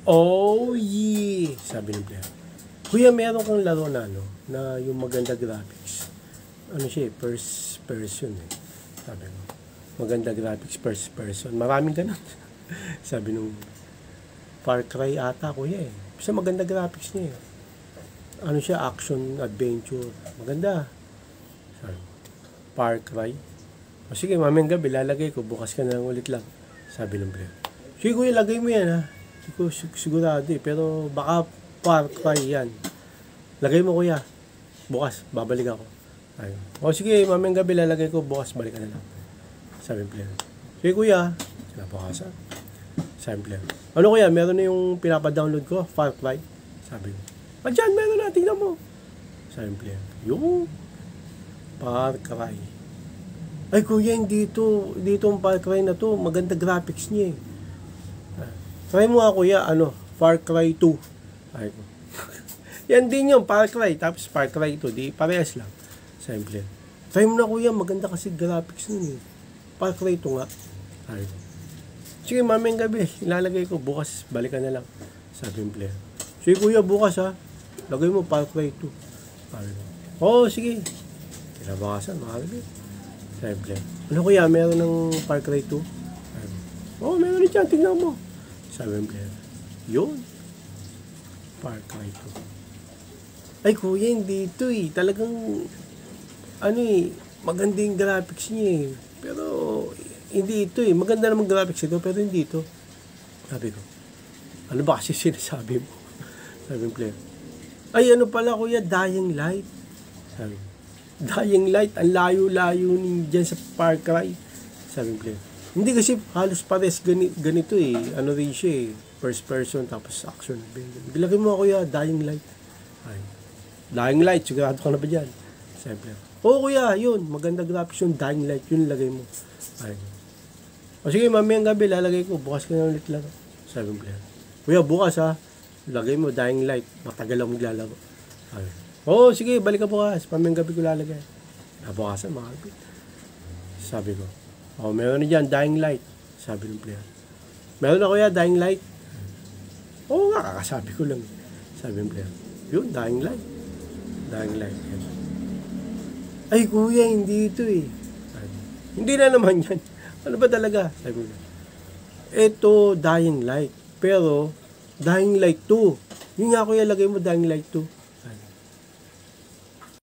Oh, yeah! Sabi ng player. Kuya, meron kang laro na, no? Na yung maganda graphics. Ano siya, first person, eh. Sabi ko. Maganda graphics, first person. Maraming ganun. Sabi nung Far Cry ata, kuya, eh. Basta maganda graphics niya, eh. Ano siya, action, adventure. Maganda. Sabi, Far Cry. O sige, mamayang gabi, lalagay ko. Bukas ka na lang ulit lang. Sabi ng player. Sige, kuya, lagay mo yan, ha? Sigurado, eh. Pero baka Far Cry yan. Lagay mo, kuya. Bukas, babalik ako. Ayun. O sige, mamayang gabi, lalagay ko. Bukas, balik ka na lang. Sabi ng player. Sige, kuya. Sinabukasan. Sabi ng player. Ano, kuya, meron na yung pinapadownload ko, Far Cry. Sabi ko. Diyan, meron na, tingnan mo. Sabi ng player. Yung Far Cry. Ay, kuya, dito ang Far Cry na to. Maganda graphics niya, eh. Try mo nga, kuya, Far Cry 2. Ay ko. Yan din yung Far Cry. Tapos Far Cry 2. Di parehas lang. Simple. Try mo na, kuya. Maganda kasi graphics nun, eh. Far Cry 2 nga. Ay ko. Sige, mamayang gabi. Ilalagay ko. Bukas, balikan na lang. Sabi yung player. Sige, kuya, bukas, ha. Lagay mo Far Cry 2. Ay ko. Oo, sige. Kinabakasan, makakabit. Sabi yung player. Ano, kuya? Meron ng Far Cry 2? Ay ko. Oo, meron din dyan. Tingnan mo. Sabi yung player. Yun. Far Cry 2. Ay, kuya, hindi ito, eh. Talagang, maganda yung graphics niya, eh. Pero, hindi ito, eh. Maganda naman graphics ito, pero hindi ito. Sabi ko, ano ba kasi sinasabi mo? Sabi yung player. Ay, ano pala, kuya, Dying Light. Sabi ko, Dying Light, ang layo-layo dyan sa Far Cry. Sabi yung player. Hindi kasi halos pares ganito, eh. Ano rin siya, eh. First person, tapos action. Bilagay mo, kuya, Dying Light. Ay, Dying Light, sigurado ka na ba dyan? Sabi player. Oo, kuya, yun. Maganda graphics yung Dying Light. Yun lagay mo. Ay. O sige, mamayang gabi, lalagay ko. Bukas ka na ulit lang. Sabi yung player. Kuya, bukas, ha. Lagay mo, Dying Light. Matagal lang maglalaro. Ay. Oo, sige, balik ka bukas. Mamayang gabi ko lalagay. Bukasan, makakabit. Sabi ko. Meron na dyan, Dying Light. Sabi ng player. Meron na, kuya, Dying Light. Oo nga, kakasabi ko lang. Sabi ng player. Yun, Dying Light. Dying Light. Yan. Ay, kuya, hindi ito, eh. Sabi. Hindi na naman yan. Ano ba talaga? Sabi ko. Ito, Dying Light. Pero, Dying Light 2. Yun nga, kuya, lagay mo Dying Light 2.